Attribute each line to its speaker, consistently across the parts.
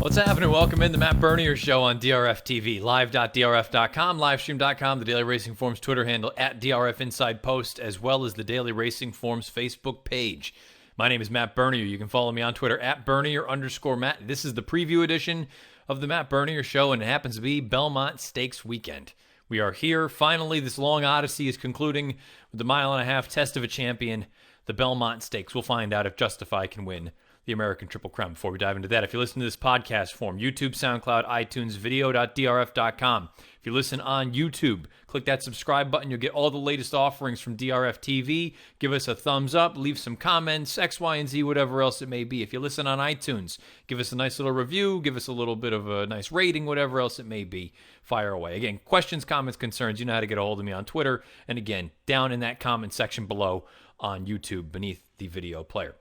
Speaker 1: What's happening? Welcome in the Matt Bernier Show on DRF TV, live.drf.com, livestream.com, the Daily Racing Forum's Twitter handle at DRF Inside Post, as well as the Daily Racing Forum's Facebook page. My name is Matt Bernier. You can follow me on Twitter at Bernier_Matt. This is the preview edition of the Matt Bernier Show, and it happens to be Belmont Stakes weekend. We are here. Finally, this long odyssey is concluding with the mile-and-a-half test of a champion, the Belmont Stakes. We'll find out if Justify can win the American Triple Crown. Before we dive into that, if you listen to this podcast form, YouTube, SoundCloud, iTunes, video.drf.com. If you listen on YouTube, click that subscribe button. You'll get all the latest offerings from DRF TV. Give us a thumbs up, leave some comments, X, Y, and Z, whatever else it may be. If you listen on iTunes, give us a nice little review, give us a little bit of a nice rating, whatever else it may be. Fire away. Again, questions, comments, concerns, you know how to get a hold of me on Twitter. And again, down in that comment section below on YouTube beneath the video player.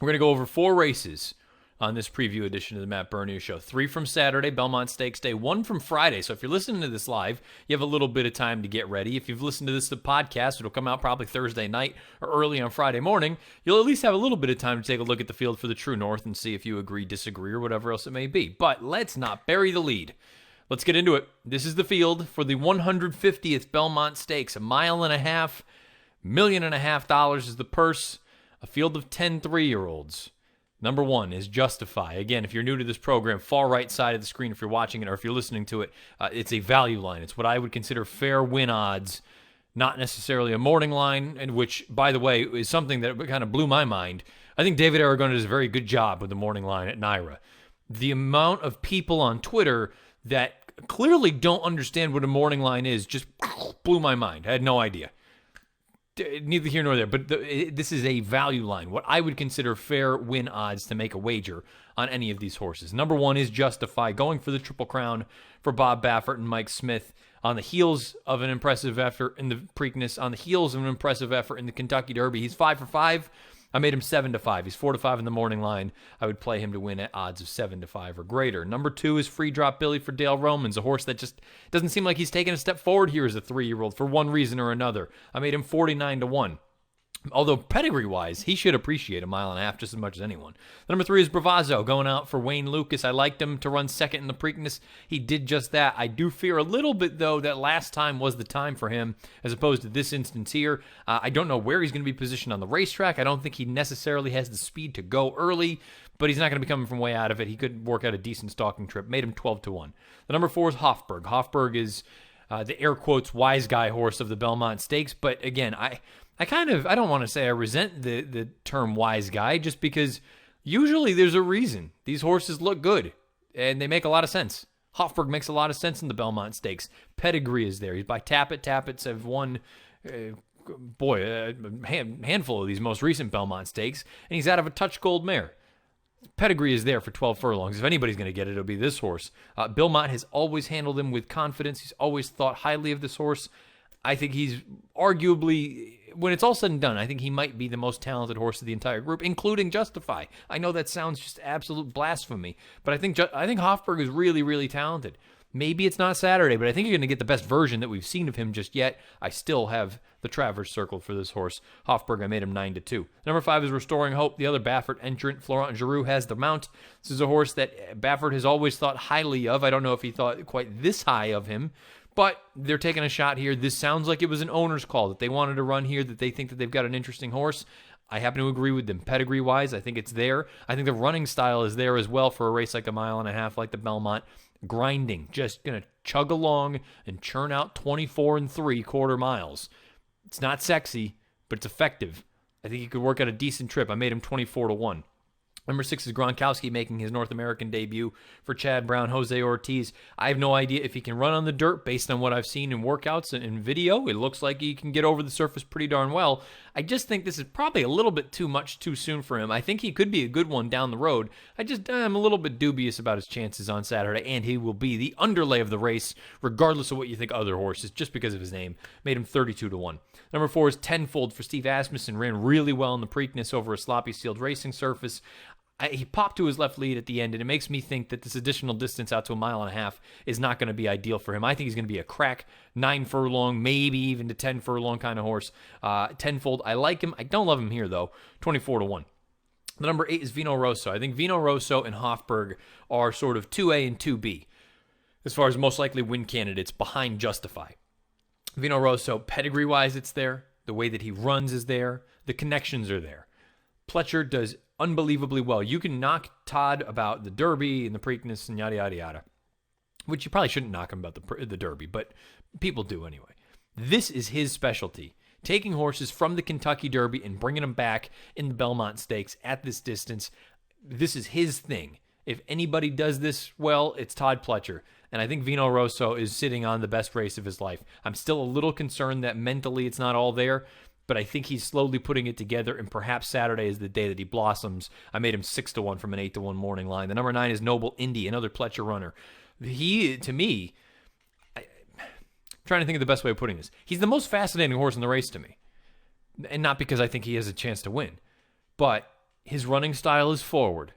Speaker 1: We're going to go over 4 races on this preview edition of the Matt Bernier Show. 3 from Saturday, Belmont Stakes Day, 1 from Friday. So if you're listening to this live, you have a little bit of time to get ready. If you've listened to this the podcast, it'll come out probably Thursday night or early on Friday morning. You'll at least have a little bit of time to take a look at the field for the True North and see if you agree, disagree, or whatever else it may be. But let's not bury the lead. Let's get into it. This is the field for the 150th Belmont Stakes. A mile and a half, $1.5 million is the purse. A field of 10 3-year-olds. Number 1 is Justify. Again, if you're new to this program, far right side of the screen if you're watching it or if you're listening to it, it's a value line. It's what I would consider fair win odds, not necessarily a morning line, and which, by the way, is something that kind of blew my mind. I think David Aragona does a very good job with the morning line at NYRA. The amount of people on Twitter that clearly don't understand what a morning line is just blew my mind. I had no idea. Neither here nor there, but this is a value line, what I would consider fair win odds to make a wager on any of these horses. Number 1 is Justify, going for the Triple Crown for Bob Baffert and Mike Smith on the heels of an impressive effort in the Preakness, on the heels of an impressive effort in the Kentucky Derby. He's 5 for 5. I made him 7 to 5. He's 4 to 5 in the morning line. I would play him to win at odds of 7 to 5 or greater. Number 2 is Free Drop Billy for Dale Romans, a horse that just doesn't seem like he's taking a step forward here as a 3-year-old for one reason or another. I made him 49 to 1. Although pedigree-wise, he should appreciate a mile and a half just as much as anyone. Number 3 is Bravazzo, going out for Wayne Lucas. I liked him to run second in the Preakness. He did just that. I do fear a little bit, though, that last time was the time for him, as opposed to this instance here. I don't know where he's going to be positioned on the racetrack. I don't think he necessarily has the speed to go early, but he's not going to be coming from way out of it. He could work out a decent stalking trip. Made him 12 to 1. The number 4 is Hofburg. Hofburg is the air quotes wise guy horse of the Belmont Stakes, but again, I don't want to say I resent the term wise guy, just because usually there's a reason. These horses look good, and they make a lot of sense. Hofburg makes a lot of sense in the Belmont Stakes. Pedigree is there. He's by Tappet. Tappets have won, a handful of these most recent Belmont Stakes, and he's out of a Touch Gold mare. Pedigree is there for 12 furlongs. If anybody's going to get it, it'll be this horse. Bill Mott has always handled him with confidence. He's always thought highly of this horse. I think he's arguably, when it's all said and done, I think he might be the most talented horse of the entire group, including Justify. I know that sounds just absolute blasphemy, but I think Hofburg is really, really talented. Maybe it's not Saturday, but I think you're going to get the best version that we've seen of him just yet. I still have the Travers circled for this horse. Hofburg, I made him 9 to 2. Number 5 is Restoring Hope. The other Baffert entrant, Florent Giroux, has the mount. This is a horse that Baffert has always thought highly of. I don't know if he thought quite this high of him, but they're taking a shot here. This sounds like it was an owner's call, that they wanted to run here, that they think that they've got an interesting horse. I happen to agree with them. Pedigree-wise, I think it's there. I think the running style is there as well for a race like a mile and a half like the Belmont. Grinding, just going to chug along and churn out 24 3/4 miles. It's not sexy, but it's effective. I think he could work out a decent trip. I made him 24 to 1. Number 6 is Gronkowski making his North American debut for Chad Brown, Jose Ortiz. I have no idea if he can run on the dirt based on what I've seen in workouts and in video. It looks like he can get over the surface pretty darn well. I just think this is probably a little bit too much too soon for him. I think he could be a good one down the road. I'm a little bit dubious about his chances on Saturday, and he will be the underlay of the race, regardless of what you think of other horses, just because of his name. Made him 32 to 1. Number 4 is Tenfold for Steve Asmussen. Ran really well in the Preakness over a sloppy sealed racing surface. He popped to his left lead at the end, and it makes me think that this additional distance out to a mile and a half is not going to be ideal for him. I think he's going to be a crack 9 furlong, maybe even to 10 furlong kind of horse. Tenfold, I like him. I don't love him here, though. 24 to 1. The number 8 is Vino Rosso. I think Vino Rosso and Hofberg are sort of 2A and 2B as far as most likely win candidates behind Justify. Vino Rosso, pedigree-wise, it's there. The way that he runs is there. The connections are there. Pletcher does unbelievably well. You can knock Todd about the Derby and the Preakness and yada, yada, yada, which you probably shouldn't knock him about the Derby, but people do anyway. This is his specialty, taking horses from the Kentucky Derby and bringing them back in the Belmont Stakes at this distance. This is his thing. If anybody does this well, it's Todd Pletcher. And I think Vino Rosso is sitting on the best race of his life. I'm still a little concerned that mentally it's not all there, but I think he's slowly putting it together, and perhaps Saturday is the day that he blossoms. I made him 6-1 from an 8-1 morning line. The number 9 is Noble Indy, another Pletcher runner. He, to me, I'm trying to think of the best way of putting this. He's the most fascinating horse in the race to me. And not because I think he has a chance to win, but his running style is forward.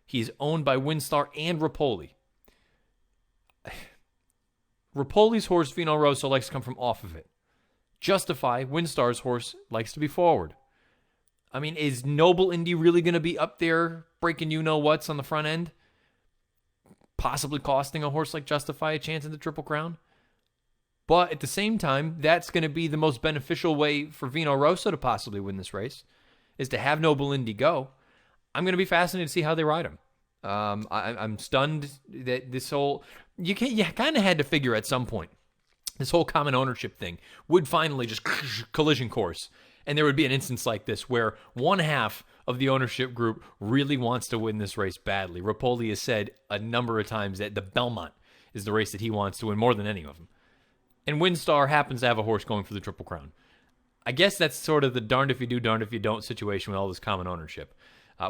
Speaker 1: He's owned by Winstar and Rapoli. Rapoli's horse, Vino Rosso, likes to come from off of it. Justify, Winstar's horse, likes to be forward. I mean, is Noble Indy really going to be up there breaking you-know-whats on the front end? Possibly costing a horse like Justify a chance at the Triple Crown? But at the same time, that's going to be the most beneficial way for Vino Rosso to possibly win this race, is to have Noble Indy go. I'm going to be fascinated to see how they ride him. I'm stunned that this whole... You kind of had to figure at some point this whole common ownership thing would finally just collision course. And there would be an instance like this where one half of the ownership group really wants to win this race badly. Rapoli has said a number of times that the Belmont is the race that he wants to win more than any of them. And Winstar happens to have a horse going for the Triple Crown. I guess that's sort of the darned if you do, darned if you don't situation with all this common ownership.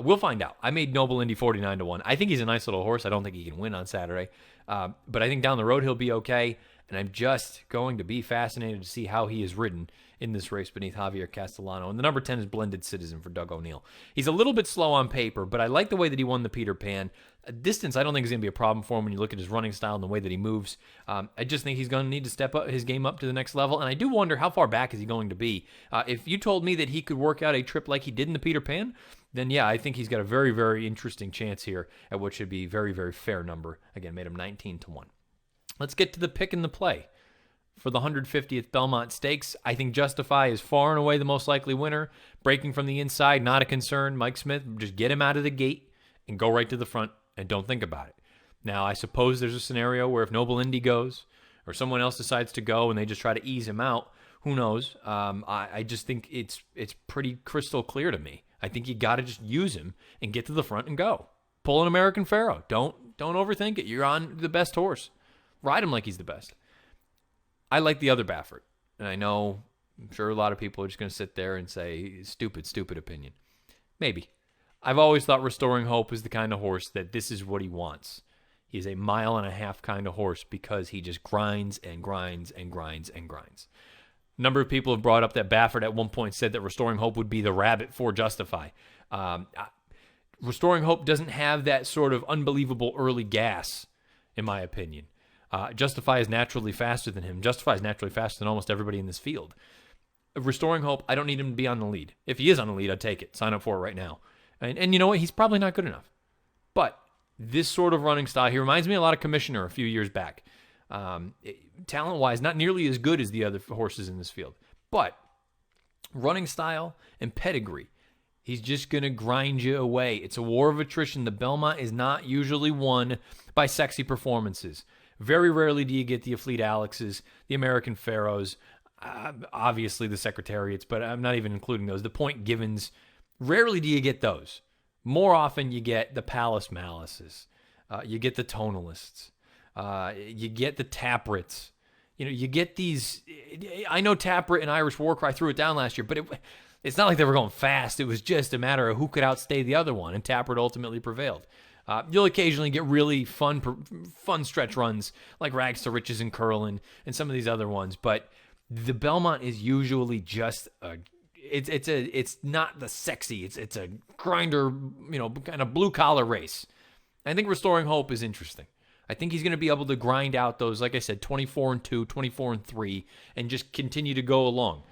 Speaker 1: We'll find out. I made Noble Indy 49-1. I think he's a nice little horse. I don't think he can win on Saturday. But I think down the road he'll be okay. And I'm just going to be fascinated to see how he is ridden in this race beneath Javier Castellano. And the number 10 is Blended Citizen for Doug O'Neill. He's a little bit slow on paper, but I like the way that he won the Peter Pan. Distance, I don't think is going to be a problem for him when you look at his running style and the way that he moves. I just think he's going to need to step up his game up to the next level. And I do wonder how far back is he going to be. If you told me that he could work out a trip like he did in the Peter Pan, then yeah, I think he's got a very, very interesting chance here at what should be a very, very fair number. Again, made him 19-1. Let's get to the pick and the play. For the 150th Belmont Stakes, I think Justify is far and away the most likely winner. Breaking from the inside, not a concern. Mike Smith, just get him out of the gate and go right to the front and don't think about it. Now, I suppose there's a scenario where if Noble Indy goes or someone else decides to go and they just try to ease him out, who knows? I just think it's pretty crystal clear to me. I think you got to just use him and get to the front and go. Pull an American Pharoah. Don't overthink it. You're on the best horse. Ride him like he's the best. I like the other Baffert, and I'm sure a lot of people are just going to sit there and say, stupid opinion. Maybe. I've always thought Restoring Hope is the kind of horse that this is what he wants. He's a 1.5 mile kind of horse because he just grinds and grinds and grinds and grinds. A number of people have brought up that Baffert at one point said that Restoring Hope would be the rabbit for Justify. Restoring Hope doesn't have that sort of unbelievable early gas, in my opinion. Justify is naturally faster than him. Justify is naturally faster than almost everybody in this field. Restoring Hope, I don't need him to be on the lead. If he is on the lead, I'd take it. Sign up for it right now. And you know what? He's probably not good enough. But this sort of running style, he reminds me a lot of Commissioner a few years back. Talent-wise, not nearly as good as the other horses in this field. But running style and pedigree, he's just going to grind you away. It's a war of attrition. The Belmont is not usually won by sexy performances. Very rarely do you get the Afleet Alexes, the American Pharaohs, obviously the Secretariats, but I'm not even including those. The Point Givens, rarely do you get those. More often you get the Palace Malices, you get the Tonalists, you get the Taprits. You get these. I know Taprit and Irish Warcry threw it down last year, but it's not like they were going fast. It was just a matter of who could outstay the other one, and Taprit ultimately prevailed. You'll occasionally get really fun stretch runs like Rags to Riches and Curlin and some of these other ones, but the Belmont is usually just it's not the sexy. It's a grinder, kind of blue collar race. I think Restoring Hope is interesting. I think he's going to be able to grind out those, like I said, 24-2, 24-3, and just continue to go along.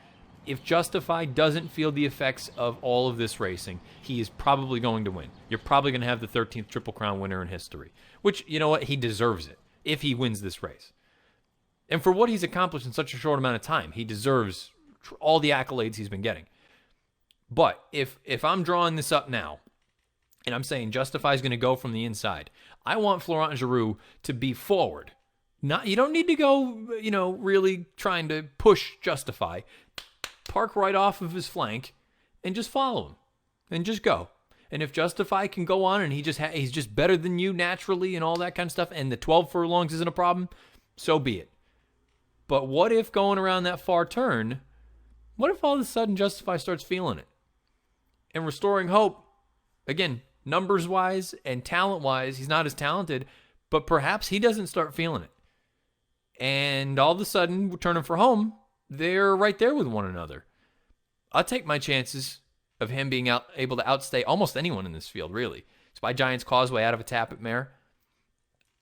Speaker 1: if Justify doesn't feel the effects of all of this racing, he is probably going to win. You're probably going to have the 13th Triple Crown winner in history, which, you know what, he deserves it if he wins this race. And for what he's accomplished in such a short amount of time, he deserves all the accolades he's been getting. But if I'm drawing this up now, and I'm saying Justify is going to go from the inside, I want Florent Geroux to be forward. You don't need to go, really trying to push Justify. Park right off of his flank and just follow him and just go. And if Justify can go on and he's just better than you naturally and all that kind of stuff, and the 12 furlongs isn't a problem, so be it. But what if going around that far turn, what if all of a sudden Justify starts feeling it? And Restoring Hope, again, numbers-wise and talent-wise, he's not as talented, but perhaps he doesn't start feeling it. And all of a sudden, we're turning for home, they're right there with one another. I'll take my chances of him being able to outstay almost anyone in this field, really. It's by Giants Causeway out of a Tapit mare.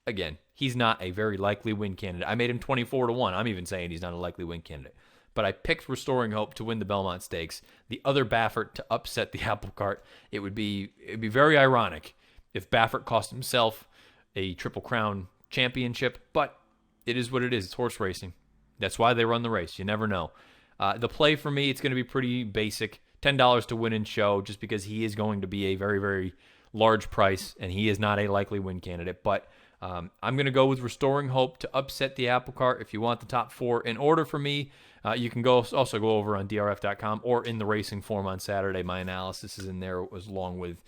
Speaker 1: Again, he's not a very likely win candidate. I made him 24-1. I'm even saying he's not a likely win candidate. But I picked Restoring Hope to win the Belmont Stakes, the other Baffert to upset the apple cart. It'd be very ironic if Baffert cost himself a Triple Crown championship, but it is what it is. It's horse racing. That's why they run the race. You never know. The play for me, it's going to be pretty basic. $10 to win and show, just because he is going to be a very, very large price, and he is not a likely win candidate. But I'm going to go with Restoring Hope to upset the apple cart. If you want the top four in order for me, you can also go over on drf.com or in the racing form on Saturday. My analysis is in there. It was along with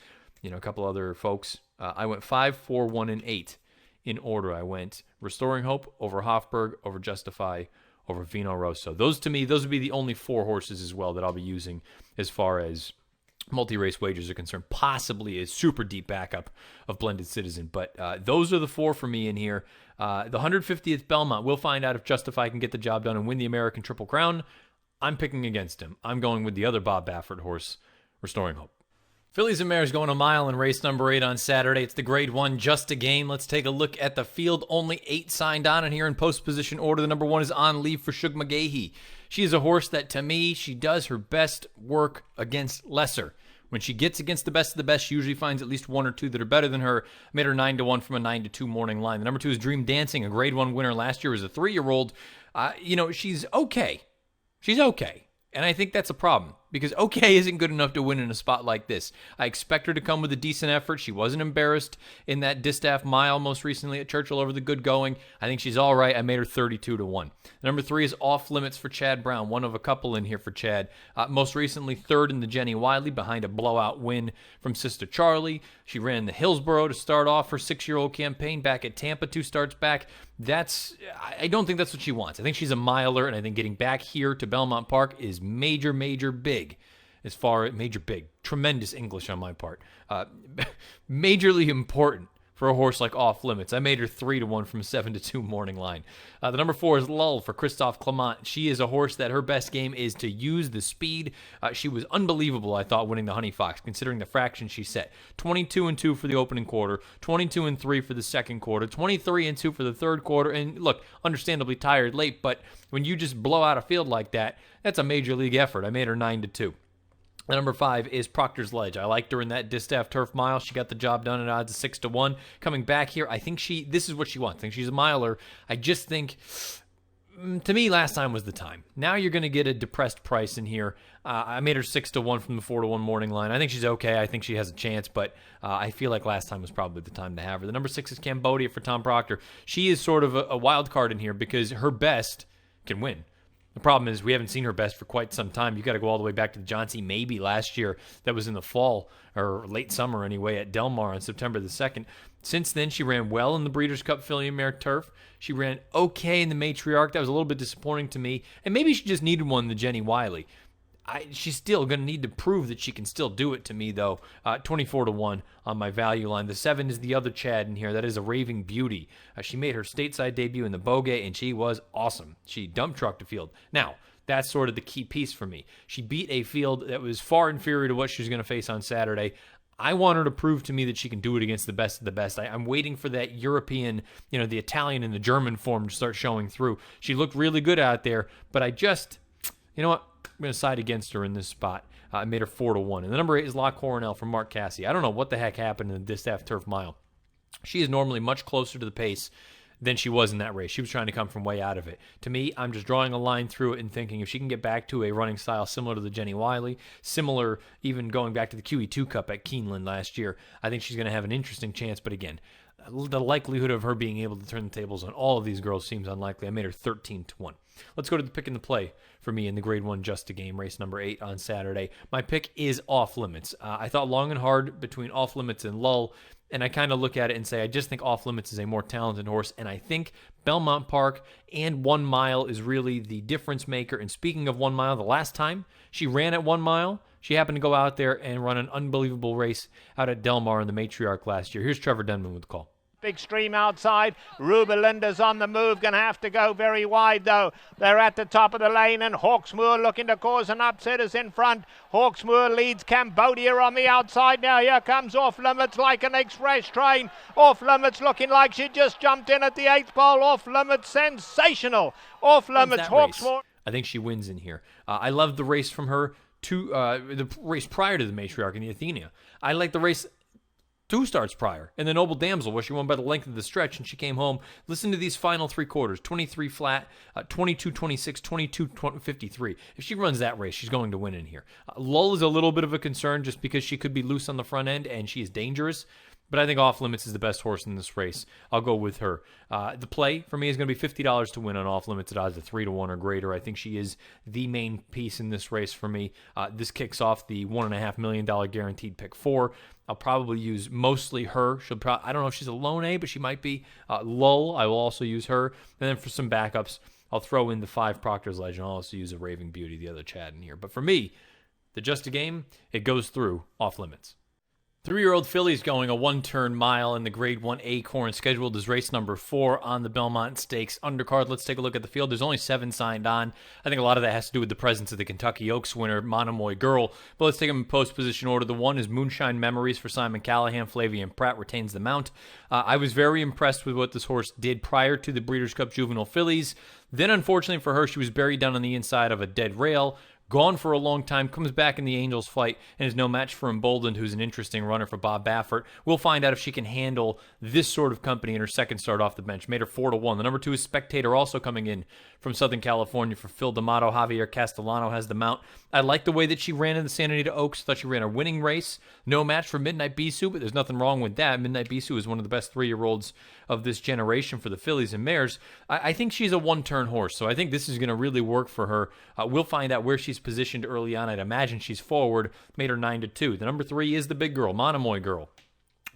Speaker 1: a couple other folks. I went 5, 4, 1, and 8 in order. I went Restoring Hope over Hofburg, over Justify, over Vino Rosso. Those would be the only 4 horses as well that I'll be using as far as multi-race wagers are concerned. Possibly a super deep backup of Blended Citizen, but those are the 4 for me in here. The 150th Belmont, we'll find out if Justify can get the job done and win the American Triple Crown. I'm picking against him. I'm going with the other Bob Baffert horse, Restoring Hope. Fillies and Mares going a mile in race number 8 on Saturday. It's the Grade 1 Just a Game. Let's take a look at the field. Only 8 signed on, and here in post position order, the number 1 is On Leave for Shug McGahee. She is a horse that, to me, she does her best work against lesser. When she gets against the best of the best, she usually finds at least 1 or 2 that are better than her. I made her 9-1 from a 9-2 morning line. The number 2 is Dream Dancing, a Grade 1 winner last year as a 3-year-old. She's okay. She's okay. And I think that's a problem, because okay isn't good enough to win in a spot like this. I expect her to come with a decent effort. She wasn't embarrassed in that Distaff mile most recently at Churchill over the good going. I think she's all right. I made her 32-1. Number 3 is Off Limits for Chad Brown, one of a couple in here for Chad. Most recently, 3rd in the Jenny Wiley behind a blowout win from Sister Charlie. She ran the Hillsborough to start off her 6-year-old campaign, back at Tampa 2 starts back. I don't think that's what she wants. I think she's a miler, and I think getting back here to Belmont Park is major, major big. As far as major big, tremendous English on my part. Majorly important for a horse like Off Limits. I made her 3-1 from a 7-2 morning line. The number 4 is Lull for Christophe Clement. She is a horse that her best game is to use the speed. She was unbelievable, I thought, winning the Honey Fox, considering the fraction she set. 22-2 for the opening quarter, 22-3 for the second quarter, 23-2 for the third quarter. And look, understandably tired late, but when you just blow out a field like that, that's a major league effort. I made her 9-2. The number 5 is Proctor's Ledge. I liked her in that Distaff Turf Mile. She got the job done at odds of 6-1. Coming back here, I think this is what she wants. I think she's a miler. I just think, to me, last time was the time. Now you're going to get a depressed price in here. I made her 6-1 from the 4-1 morning line. I think she's okay. I think she has a chance, but I feel like last time was probably the time to have her. The number 6 is Cambodia for Tom Proctor. She is sort of a wild card in here because her best can win. The problem is we haven't seen her best for quite some time. You got to go all the way back to the John C. Maybe last year. That was in the fall, or late summer anyway, at Del Mar on September the 2nd. Since then, she ran well in the Breeders' Cup Filly and Mare Turf. She ran okay in the Matriarch. That was a little bit disappointing to me. And maybe she just needed one in the Jenny Wiley. She's still going to need to prove that she can still do it to me, though. 24-1 on my value line. The 7 is the other Chad in here. That is a Raving Beauty. She made her stateside debut in the Bogey, and she was awesome. She dump trucked the field. Now, that's sort of the key piece for me. She beat a field that was far inferior to what she was going to face on Saturday. I want her to prove to me that she can do it against the best of the best. I'm waiting for that European, the Italian and the German form to start showing through. She looked really good out there, but you know what? going to side against her in this spot. I made her 4-1. And the number 8 is La Coronel from Mark Casse. I don't know what the heck happened in the Distaff Turf Mile. She is normally much closer to the pace than she was in that race. She was trying to come from way out of it. To me, I'm just drawing a line through it and thinking if she can get back to a running style similar to the Jenny Wiley, similar even going back to the QE2 Cup at Keeneland last year, I think she's going to have an interesting chance. But again, the likelihood of her being able to turn the tables on all of these girls seems unlikely. I made her 13-1. Let's go to the pick and the play for me in the Grade 1 Just a Game, race number 8 on Saturday. My pick is Off Limits. I thought long and hard between Off Limits and Lull, and I kind of look at it and say I just think Off Limits is a more talented horse, and I think Belmont Park and 1 mile is really the difference maker. And speaking of 1 mile, the last time she ran at 1 mile, she happened to go out there and run an unbelievable race out at Del Mar in the Matriarch last year. Here's Trevor Denman with the call.
Speaker 2: Big stream outside. Rubelinda's on the move. Going to have to go very wide, though. They're at the top of the lane, and Hawksmoor looking to cause an upset is in front. Hawksmoor leads Cambodia on the outside. Now here comes Off Limits like an express train. Off Limits looking like she just jumped in at the 8th pole. Off Limits, sensational. Off Limits, Hawksmoor.
Speaker 1: I think she wins in here. I love the race from her to the race prior to the Matriarch in the Athenia. I like the race 2 starts prior, and the Noble Damsel, where she won by the length of the stretch, and she came home. Listen to these final 3 quarters, 23 flat, 22-26, 22-53. If she runs that race, she's going to win in here. Lull is a little bit of a concern just because she could be loose on the front end, and she is dangerous. But I think Off Limits is the best horse in this race. I'll go with her. The play for me is going to be $50 to win on Off Limits at odds of 3-1 or greater. I think she is the main piece in this race for me. This kicks off the $1.5 million guaranteed pick 4. I'll probably use mostly her. I don't know if she's a lone A, but she might be. Lull, I will also use her. And then for some backups, I'll throw in the 5 Proctor's Legend. I'll also use a Raving Beauty, the other Chad in here. But for me, the Just a Game, it goes through Off Limits. 3-year-old fillies going a 1-turn mile in the Grade 1 Acorn, scheduled as race number 4 on the Belmont Stakes undercard. Let's take a look at the field. There's only 7 signed on. I think a lot of that has to do with the presence of the Kentucky Oaks winner, Monomoy Girl. But let's take them in post-position order. The 1 is Moonshine Memories for Simon Callahan. Flavian Pratt retains the mount. I was very impressed with what this horse did prior to the Breeders' Cup Juvenile Fillies. Then, unfortunately for her, she was buried down on the inside of a dead rail. Gone for a long time, comes back in the Angels fight, and is no match for Emboldened, who's an interesting runner for Bob Baffert. We'll find out if she can handle this sort of company in her second start off the bench. Made her 4-1. The number 2 is Spectator, also coming in from Southern California for Phil D'Amato. Javier Castellano has the mount. I like the way that she ran in the Santa Anita Oaks. Thought she ran a winning race. No match for Midnight Bisou, but there's nothing wrong with that. Midnight Bisou is one of the best 3-year-olds of this generation for the fillies and mares. I think she's a 1-turn horse, so I think this is going to really work for her. We'll find out where she's positioned early on. I'd imagine she's forward. Made her 9-2. The number 3 is the big girl, Monomoy Girl.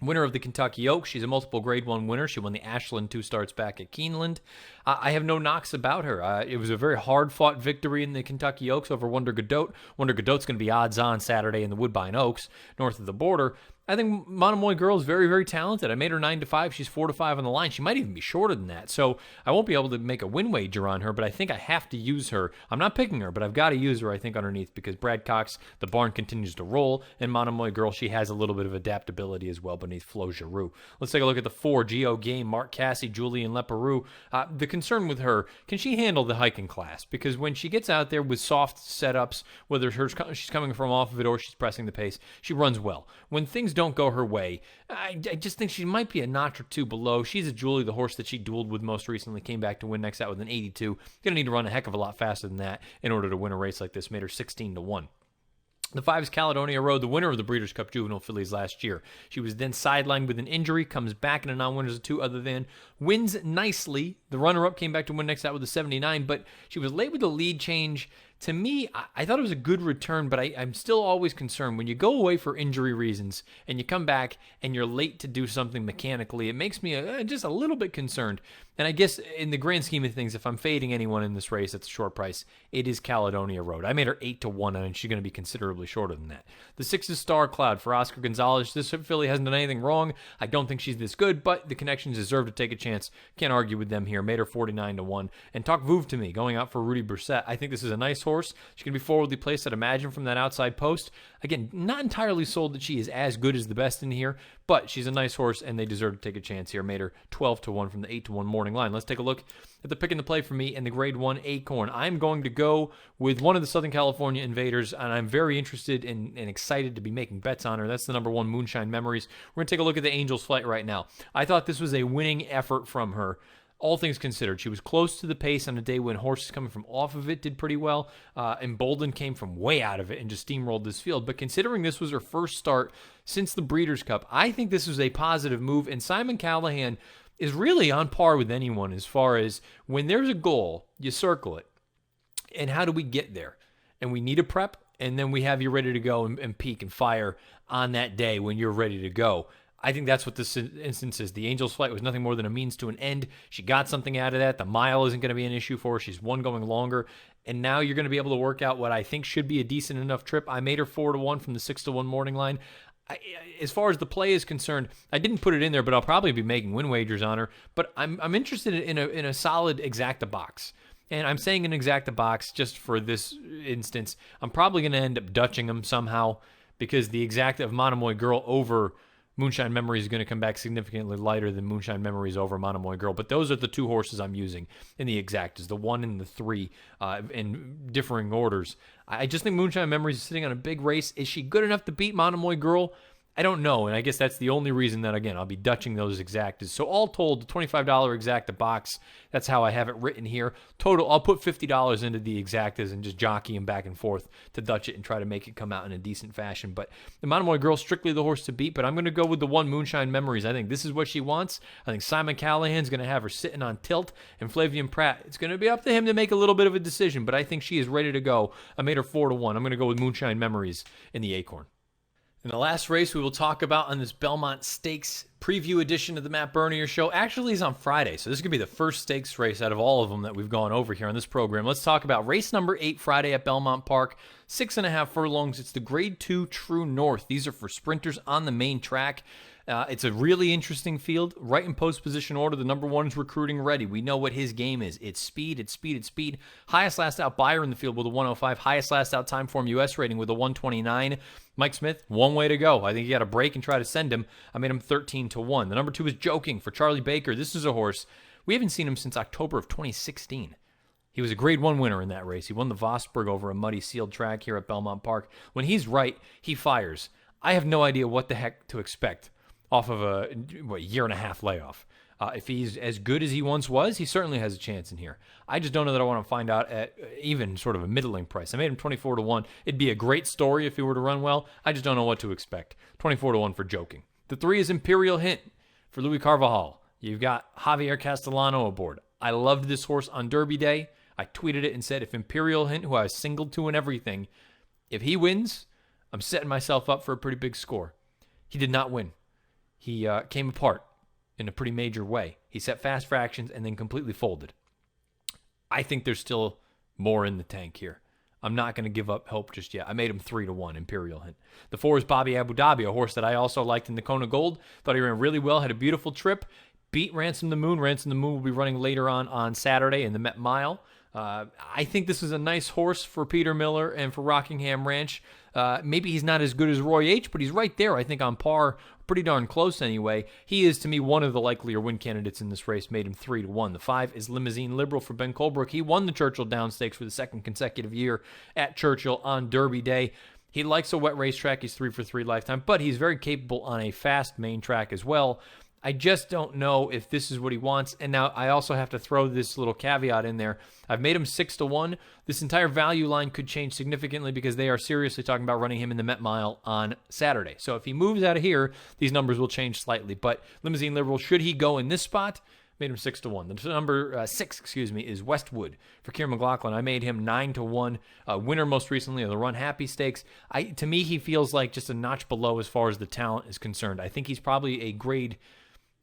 Speaker 1: Winner of the Kentucky Oaks. She's a multiple Grade 1 winner. She won the Ashland 2 starts back at Keeneland. I have no knocks about her. It was a very hard-fought victory in the Kentucky Oaks over Wonder Godot. Wonder Godot's going to be odds-on Saturday in the Woodbine Oaks, north of the border. I think Monomoy Girl is very, very talented. I made her 9-5. She's 4-5 on the line. She might even be shorter than that. So I won't be able to make a win wager on her, but I think I have to use her. I'm not picking her, but I've got to use her, I think, underneath because Brad Cox, the barn continues to roll, and Monomoy Girl, she has a little bit of adaptability as well beneath Flo Giroux. Let's take a look at the 4, Geo Game, Mark Casse, Julian Leperoux. The concern with her, can she handle the hiking class? Because when she gets out there with soft setups, whether she's coming from off of it or she's pressing the pace, she runs well. When things don't go her way, I just think she might be a notch or 2 below. She's a Julie, the horse that she dueled with most recently, came back to win next out with an 82. Going to need to run a heck of a lot faster than that in order to win a race like this. Made her 16-1. The 5 is Caledonia Road, the winner of the Breeders' Cup Juvenile Fillies last year. She was then sidelined with an injury, comes back in a non-winners of 2 other than, wins nicely. The runner-up came back to win next out with a 79, but she was late with the lead change. To me, I thought it was a good return, but I'm still always concerned. When you go away for injury reasons and you come back and you're late to do something mechanically, it makes me just a little bit concerned. And I guess in the grand scheme of things, if I'm fading anyone in this race at the short price, it is Caledonia Road. I made her 8-1, and she's going to be considerably shorter than that. The 6 is Star Cloud for Oscar Gonzalez. This filly hasn't done anything wrong. I don't think she's this good, but the connections deserve to take a chance. Can't argue with them here. Made her 49-1. And Talk Vouv to me, going out for Rudy Brissett. I think this is a nice horse. horse. She's going to be forwardly placed, I'd imagine, from that outside post. Again, not entirely sold that she is as good as the best in here, but she's a nice horse, and they deserve to take a chance here. Made her 12-1 from the 8-1 morning line. Let's take a look at the pick and the play for me in the Grade 1 Acorn. I'm going to go with one of the Southern California Invaders, and I'm very interested and excited to be making bets on her. That's the number 1, Moonshine Memories. We're going to take a look at the Angel's Flight right now. I thought this was a winning effort from her. All things considered, she was close to the pace on a day when horses coming from off of it did pretty well. Emboldened came from way out of it and just steamrolled this field. But considering this was her first start since the Breeders' Cup, I think this was a positive move. And Simon Callahan is really on par with anyone as far as when there's a goal, you circle it. And how do we get there? And we need a prep, and then we have you ready to go and peak and fire on that day when you're ready to go. I think that's what this instance is. The Angel's Flight was nothing more than a means to an end. She got something out of that. The mile isn't going to be an issue for her. She's one going longer. And now you're going to be able to work out what I think should be a decent enough trip. I made her 4-1 from the 6-1 morning line. As far as the play is concerned, I didn't put it in there, but I'll probably be making win wagers on her. But I'm interested in a solid exacta box. And I'm saying an exacta box just for this instance. I'm probably going to end up Dutching them somehow because the exacta of Monomoy Girl over Moonshine Memories is going to come back significantly lighter than Moonshine Memories over Monomoy Girl. But those are the two horses I'm using in the exactas, the 1 and the 3 in differing orders. I just think Moonshine Memories is sitting on a big race. Is she good enough to beat Monomoy Girl? I don't know, and I guess that's the only reason that, again, I'll be Dutching those exactas. So all told, the $25 exacta box, that's how I have it written here. Total, I'll put $50 into the exactas and just jockey them back and forth to Dutch it and try to make it come out in a decent fashion. But the Monomoy Girl, strictly the horse to beat, but I'm going to go with the 1 Moonshine Memories. I think this is what she wants. I think Simon Callahan's going to have her sitting on tilt, and Flavian Pratt, it's going to be up to him to make a little bit of a decision, but I think she is ready to go. I made her 4-1. I'm going to go with Moonshine Memories in the Acorn. And the last race we will talk about on this Belmont Stakes preview edition of the Matt Bernier Show actually is on Friday. So this is going to be the first stakes race out of all of them that we've gone over here on this program. Let's talk about race number 8 Friday at Belmont Park. 6.5 furlongs. It's the Grade 2 True North. These are for sprinters on the main track. It's a really interesting field. Right in post position order, the number 1 is Recruiting Ready. We know what his game is. It's speed, it's speed, it's speed. Highest last out buyer in the field with a 105. Highest last out time form US rating with a 129. Mike Smith, one way to go. I think you got to break and try to send him. I made him 13-1. The number 2 is Joking for Charlie Baker. This is a horse. We haven't seen him since October of 2016. He was a Grade 1 winner in that race. He won the Vosburg over a muddy sealed track here at Belmont Park. When he's right, he fires. I have no idea what the heck to expect off of a year-and-a-half layoff. If he's as good as he once was, he certainly has a chance in here. I just don't know that I want to find out at even sort of a middling price. I made him 24-1. It'd be a great story if he were to run well. I just don't know what to expect. 24-1 for Joking. The 3 is Imperial Hint for Louis Carvajal. You've got Javier Castellano aboard. I loved this horse on Derby Day. I tweeted it and said, if Imperial Hint, who I was singled to and everything, if he wins, I'm setting myself up for a pretty big score. He did not win. He came apart in a pretty major way. He set fast fractions and then completely folded. I think there's still more in the tank here. I'm not going to give up hope just yet. I made him 3-1, Imperial Hint. The 4 is Bobby Abu Dhabi, a horse that I also liked in the Kona Gold. Thought he ran really well, had a beautiful trip. Beat Ransom the Moon. Ransom the Moon will be running later on Saturday in the Met Mile. I think this is a nice horse for Peter Miller and for Rockingham Ranch. Maybe he's not as good as Roy H., but he's right there, I think, on par, pretty darn close anyway. He is, to me, one of the likelier win candidates in this race, made him 3-1. The 5 is Limousine Liberal for Ben Colebrook. He won the Churchill Downs Stakes for the second consecutive year at Churchill on Derby Day. He likes a wet racetrack. He's 3 for 3 lifetime, but he's very capable on a fast main track as well. I just don't know if this is what he wants. And now I also have to throw this little caveat in there. I've made him 6-1. This entire value line could change significantly because they are seriously talking about running him in the Met Mile on Saturday. So if he moves out of here, these numbers will change slightly. But Limousine Liberal, should he go in this spot, made him 6-1. The number 6, is Westwood for Kieran McLaughlin. I made him 9-1. Winner most recently of the Run Happy Stakes. To me, he feels like just a notch below as far as the talent is concerned. I think he's probably a grade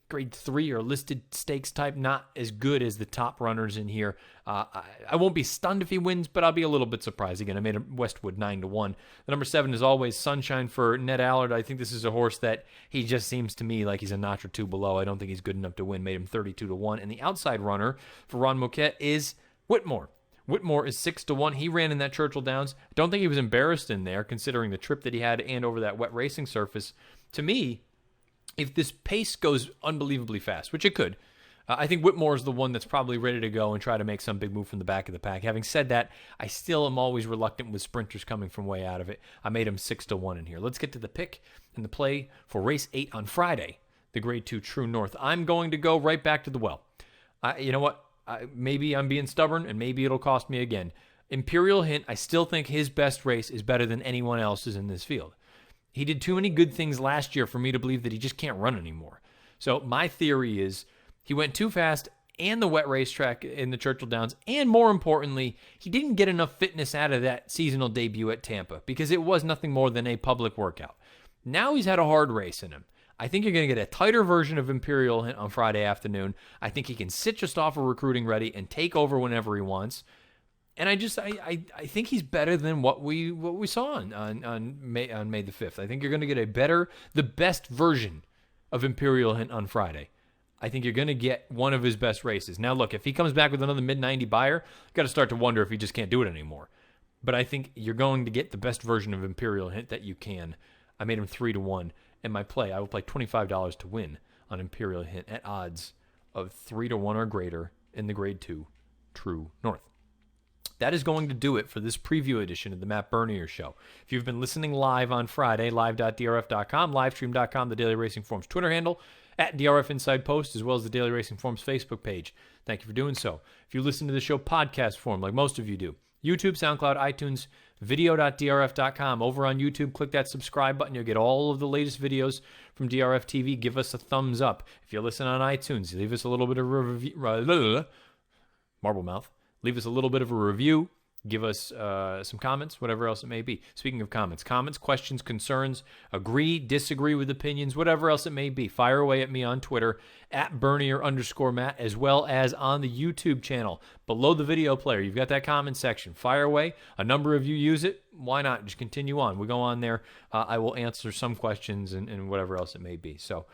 Speaker 1: 3 or listed stakes type, not as good as the top runners in here. I won't be stunned if he wins, but I'll be a little bit surprised. Again, I made him Westwood 9-1. The number 7 is always Sunshine for Ned Allard. I think this is a horse that he just seems to me like he's a notch or two below. I don't think he's good enough to win. Made him 32-1. And the outside runner for Ron Moquette is Whitmore. Whitmore is 6-1. He ran in that Churchill Downs. I don't think he was embarrassed in there, considering the trip that he had and over that wet racing surface. To me, if this pace goes unbelievably fast, which it could, I think Whitmore is the one that's probably ready to go and try to make some big move from the back of the pack. Having said that, I still am always reluctant with sprinters coming from way out of it. I made him 6-1 in here. Let's get to the pick and the play for race 8 on Friday, the Grade 2 True North. I'm going to go right back to the well. You know what? Maybe I'm being stubborn, and maybe it'll cost me again. Imperial Hint, I still think his best race is better than anyone else's in this field. He did too many good things last year for me to believe that he just can't run anymore. So my theory is he went too fast and the wet racetrack in the Churchill Downs, and more importantly, he didn't get enough fitness out of that seasonal debut at Tampa because it was nothing more than a public workout. Now he's had a hard race in him. I think you're going to get a tighter version of Imperial Hint on Friday afternoon. I think he can sit just off of recruiting ready and take over whenever he wants. And I think he's better than what we saw on May the 5th. I think you're going to get the best version of Imperial Hint on Friday. I think you're going to get one of his best races. Now, look, if he comes back with another mid-90 buyer, you got to start to wonder if he just can't do it anymore. But I think you're going to get the best version of Imperial Hint that you can. I made him 3-1. In my play, I will play $25 to win on Imperial Hint at odds of 3-1 or greater in the Grade 2 True North. That is going to do it for this preview edition of the Matt Bernier Show. If you've been listening live on Friday, live.drf.com, livestream.com, the Daily Racing Forum's Twitter handle, at DRF Inside Post, as well as the Daily Racing Forum's Facebook page. Thank you for doing so. If you listen to the show podcast form, like most of you do, YouTube, SoundCloud, iTunes, video.drf.com. Over on YouTube, click that subscribe button. You'll get all of the latest videos from DRF TV. Give us a thumbs up. If you listen on iTunes, leave us a little bit of a review. Marble mouth. Leave us a little bit of a review. Give us some comments, whatever else it may be. Speaking of comments, questions, concerns, agree, disagree with opinions, whatever else it may be. Fire away at me on Twitter, at Bernier_Matt, as well as on the YouTube channel. Below the video player, you've got that comment section. Fire away. A number of you use it. Why not? Just continue on. We go on there. I will answer some questions and whatever else it may be. So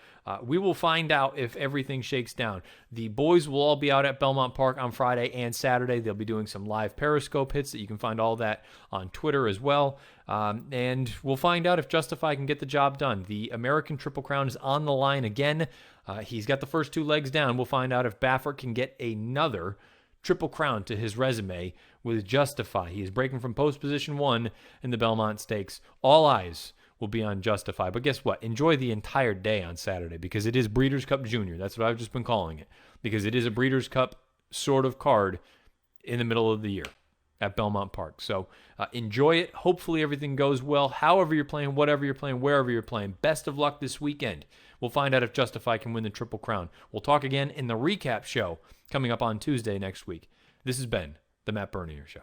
Speaker 1: we will find out if everything shakes down. The boys will all be out at Belmont Park on Friday and Saturday. They'll be doing some live Periscope hits that you can find all that on Twitter as well. And we'll find out if Justify can get the job done. The American Triple Crown is on the line again. He's got the first 2 legs down. We'll find out if Baffert can get another Triple Crown to his resume with Justify. He is breaking from post position 1 in the Belmont Stakes. All eyes will be on Justify. But guess what? Enjoy the entire day on Saturday because it is Breeders' Cup Junior. That's what I've just been calling it because it is a Breeders' Cup sort of card in the middle of the year at Belmont Park. So enjoy it. Hopefully everything goes well. However you're playing, whatever you're playing, wherever you're playing. Best of luck this weekend. We'll find out if Justify can win the Triple Crown. We'll talk again in the recap show coming up on Tuesday next week. This has been the Matt Bernier Show.